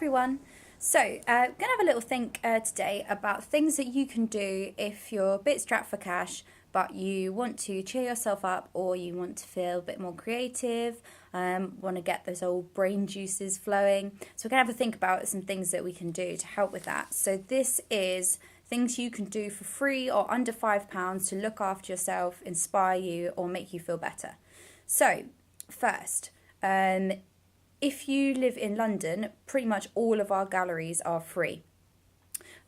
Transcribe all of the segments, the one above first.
everyone. So, going to have a little think today about things that you can do if you're a bit strapped for cash, but you want to cheer yourself up or you want to feel a bit more creative, want to get those old brain juices flowing. So, we're going to have a think about some things that we can do to help with that. So, this is things you can do for free or under £5 to look after yourself, inspire you, or make you feel better. So, first, if you live in London, pretty much all of our galleries are free.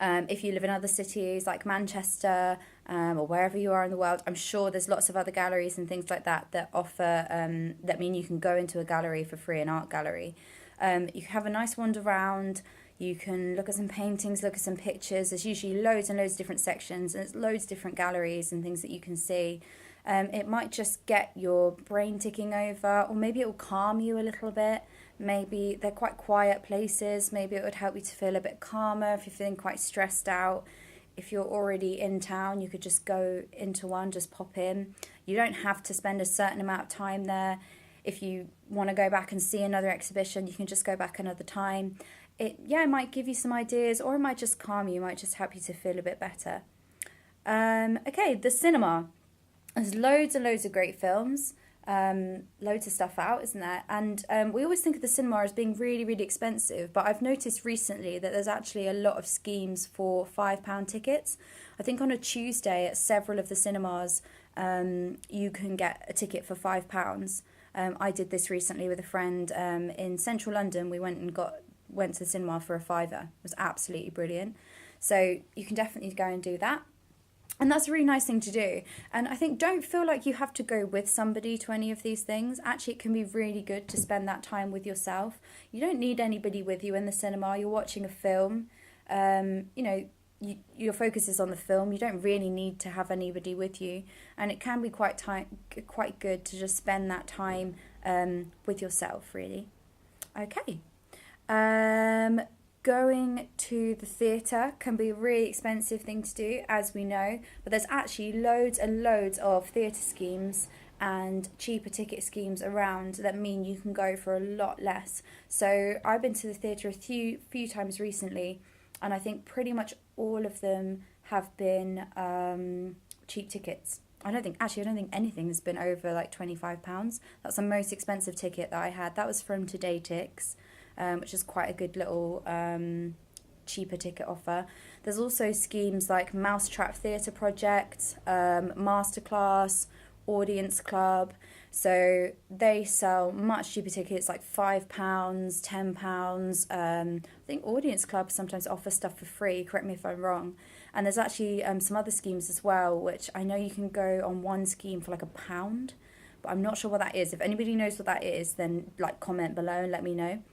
If you live in other cities like Manchester or wherever you are in the world, I'm sure there's lots of other galleries and things like that that offer, that mean you can go into a gallery for free, an art gallery. You can have a nice wander around, you can look at some paintings, look at some pictures. There's usually loads and loads of different sections, and it's loads of different galleries and things that you can see. It might just get your brain ticking over, or maybe it will calm you a little bit. Maybe they're quite quiet places. Maybe it would help you to feel a bit calmer if you're feeling quite stressed out. If you're already in town, you could just go into one, just pop in. You don't have to spend a certain amount of time there. If you want to go back and see another exhibition, you can just go back another time. It might give you some ideas, or it might just calm you. It might just help you to feel a bit better. Okay, the cinema. There's loads and loads of great films. Loads of stuff out, isn't there? And we always think of the cinema as being really, really expensive, but I've noticed recently that there's actually a lot of schemes for £5 tickets. I think on a Tuesday at several of the cinemas, you can get a ticket for £5. I did this recently with a friend in central London. We went to the cinema for a fiver. It was absolutely brilliant. So you can definitely go and do that. And that's a really nice thing to do. And I think don't feel like you have to go with somebody to any of these things. Actually, it can be really good to spend that time with yourself. You don't need anybody with you in the cinema. You're watching a film. Your focus is on the film. You don't really need to have anybody with you. And it can be quite good to just spend that time with yourself, really. Okay. Going to the theatre can be a really expensive thing to do, as we know, but there's actually loads and loads of theatre schemes and cheaper ticket schemes around that mean you can go for a lot less. So I've been to the theatre a few times recently, and I think pretty much all of them have been cheap tickets. I don't think anything has been over like £25. That's the most expensive ticket that I had. That was from Today Tix. Which is quite a good little cheaper ticket offer. There's also schemes like Mousetrap Theatre Project, Masterclass, Audience Club. So they sell much cheaper tickets, like £5, £10. I think Audience Club sometimes offer stuff for free, correct me if I'm wrong. And there's actually some other schemes as well, which I know you can go on one scheme for like £1, but I'm not sure what that is. If anybody knows what that is, then like comment below and let me know.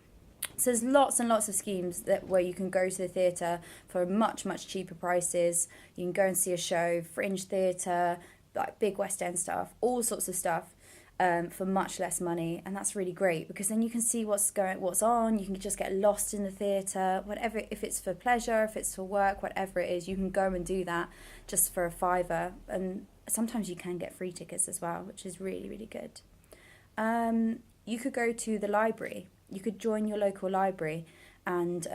So there's lots and lots of schemes where you can go to the theatre for much, much cheaper prices. You can go and see a show, fringe theatre, like big West End stuff, all sorts of stuff for much less money. And that's really great because then you can see what's on. You can just get lost in the theatre, whatever, if it's for pleasure, if it's for work, whatever it is, you can go and do that just for a fiver. And sometimes you can get free tickets as well, which is really, really good. You could go to the library. You could join your local library and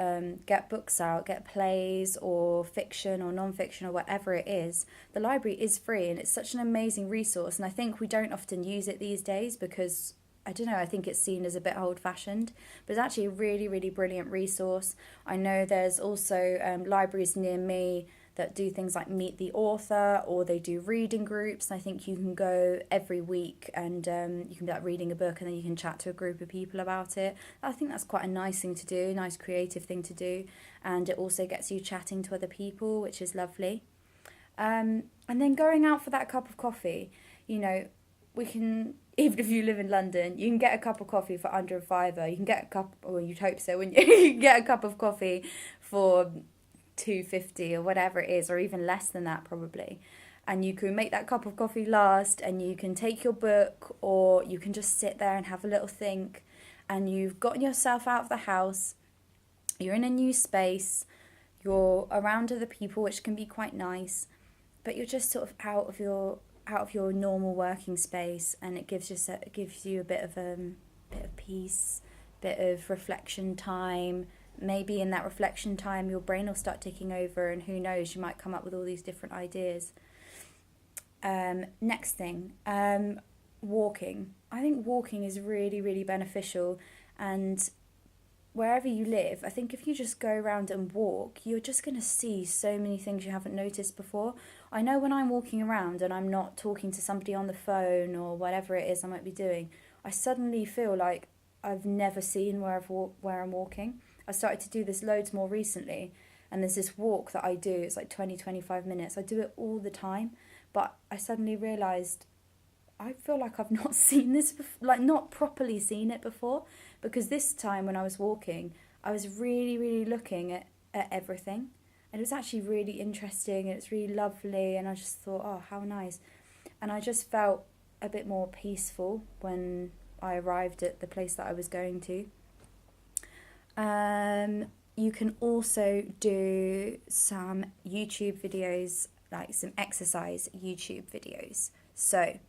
get books out, get plays or fiction or non-fiction or whatever it is. The library is free and it's such an amazing resource, and I think we don't often use it these days because, I don't know, I think it's seen as a bit old-fashioned, but it's actually a really, really brilliant resource. I know there's also libraries near me that do things like meet the author, or they do reading groups. I think you can go every week and you can be like reading a book and then you can chat to a group of people about it. I think that's quite a nice thing to do, nice creative thing to do, and it also gets you chatting to other people, which is lovely. And then going out for that cup of coffee, we can, even if you live in London, you can get a cup of coffee for under a fiver. You can get a cup, or you'd hope so, when you can get a cup of coffee for £2.50 or whatever it is, or even less than that probably. And you can make that cup of coffee last, and you can take your book, or you can just sit there and have a little think, and you've gotten yourself out of the house, you're in a new space, you're around other people, which can be quite nice, but you're just sort of out of your normal working space, and it gives you a bit of peace, bit of reflection time, maybe in that reflection time your brain will start ticking over, and who knows, you might come up with all these different ideas. Next thing, walking. I think walking is really, really beneficial, and wherever you live, I think if you just go around and walk, you're just going to see so many things you haven't noticed before. I know when I'm walking around and I'm not talking to somebody on the phone or whatever it is I might be doing, I suddenly feel like I've never seen where I'm walking. I started to do this loads more recently, and there's this walk that I do, it's like 20-25 minutes. I do it all the time, but I suddenly realised I feel like I've not seen this before, like not properly seen it before, because this time when I was walking, I was really, really looking at everything, and it was actually really interesting, and it's really lovely, and I just thought, oh, how nice. And I just felt a bit more peaceful when I arrived at the place that I was going to. You can also do some YouTube videos, like some exercise YouTube videos. So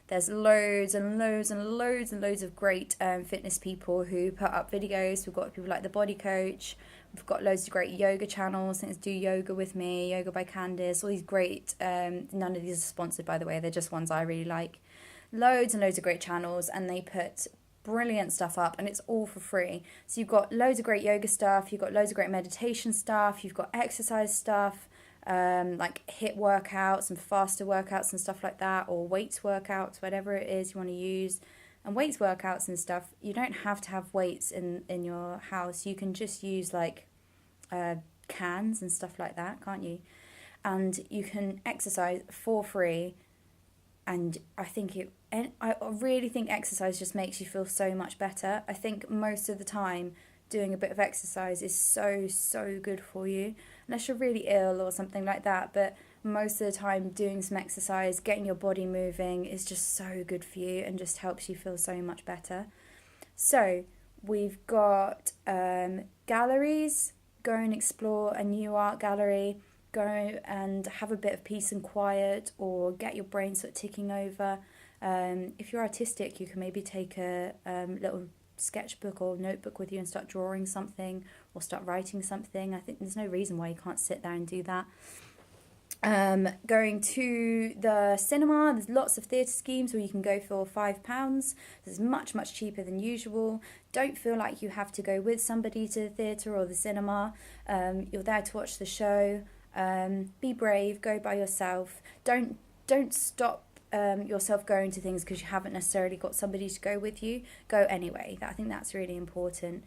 there's loads and loads and loads and loads of great fitness people who put up videos. We've got people like The Body Coach. We've got loads of great yoga channels. I think it's Do Yoga With Me, Yoga by Candice, all these great, none of these are sponsored, by the way. They're just ones I really like. Loads and loads of great channels, and they put brilliant stuff up, and it's all for free. So you've got loads of great yoga stuff, you've got loads of great meditation stuff, you've got exercise stuff, like HIIT workouts and faster workouts and stuff like that, or weights workouts, whatever it is you want to use. And weights workouts and stuff, you don't have to have weights in your house. You can just use like cans and stuff like that, can't you? And you can exercise for free. And I really think exercise just makes you feel so much better. I think most of the time doing a bit of exercise is so, so good for you, unless you're really ill or something like that. But most of the time doing some exercise, getting your body moving is just so good for you and just helps you feel so much better. So we've got galleries. Go and explore a new art gallery. Go and have a bit of peace and quiet, or get your brain sort of ticking over. If you're artistic, you can maybe take a little sketchbook or notebook with you and start drawing something or start writing something. I think there's no reason why you can't sit there and do that. Going to the cinema, there's lots of theatre schemes where you can go for £5. It's much, much cheaper than usual. Don't feel like you have to go with somebody to the theatre or the cinema. You're there to watch the show. Be brave, go by yourself. Don't stop yourself going to things because you haven't necessarily got somebody to go with you. Go anyway. I think that's really important.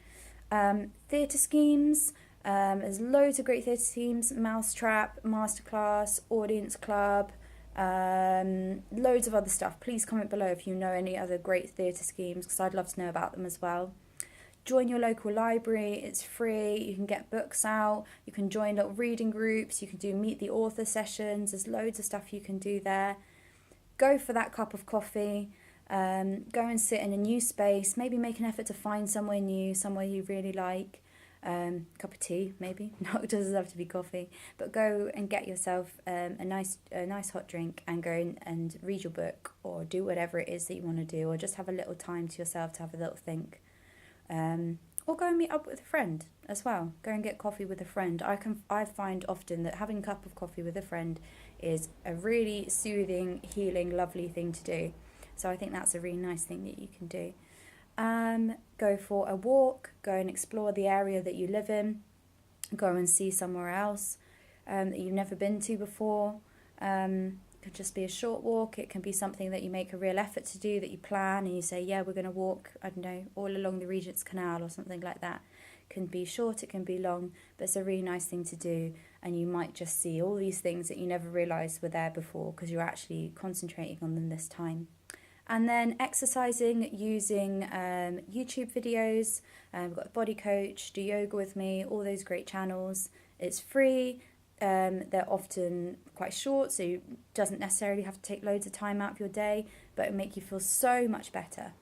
Theatre schemes. There's loads of great theatre schemes. Mousetrap, Masterclass, Audience Club, loads of other stuff. Please comment below if you know any other great theatre schemes, because I'd love to know about them as well. Join your local library, it's free, you can get books out, you can join little reading groups, you can do meet the author sessions, there's loads of stuff you can do there. Go for that cup of coffee, go and sit in a new space, maybe make an effort to find somewhere new, somewhere you really like, cup of tea maybe, no, it doesn't have to be coffee, but go and get yourself a nice hot drink and go and read your book, or do whatever it is that you want to do, or just have a little time to yourself to have a little think. Or go and meet up with a friend as well. Go and get coffee with a friend. I find often that having a cup of coffee with a friend is a really soothing, healing, lovely thing to do. So I think that's a really nice thing that you can do. Go for a walk. Go and explore the area that you live in. Go and see somewhere else that you've never been to before. It could just be a short walk. It can be something that you make a real effort to do, that you plan and you say, yeah, we're going to walk, I don't know, all along the Regent's Canal or something like that. It can be short, it can be long, but it's a really nice thing to do, and you might just see all these things that you never realised were there before because you're actually concentrating on them this time. And then exercising using YouTube videos. We've got Body Coach, Do Yoga With Me, all those great channels. It's free. They're often quite short, so it doesn't necessarily have to take loads of time out of your day, but it'll make you feel so much better.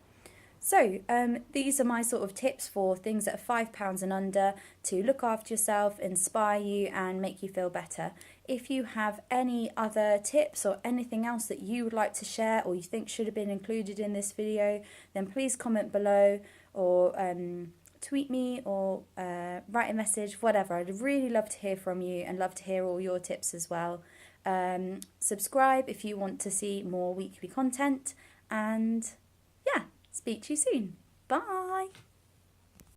So these are my sort of tips for things that are £5 and under to look after yourself, inspire you and make you feel better. If you have any other tips or anything else that you would like to share or you think should have been included in this video, then please comment below, or tweet me or write a message, whatever. I'd really love to hear from you and love to hear all your tips as well. Subscribe if you want to see more weekly content, and yeah, speak to you soon. Bye.